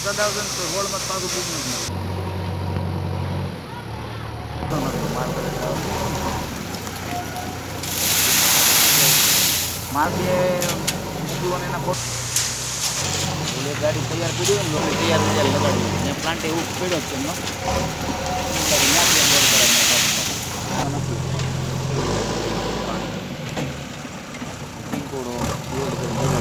વરસાદ આવશે ને તો રોડમાં પાછું બિઝનેસ મારે એના ગાડી તૈયાર કરી હોય ને તૈયાર લગાડી પ્લાન્ટ એવું પડ્યો છે એમનો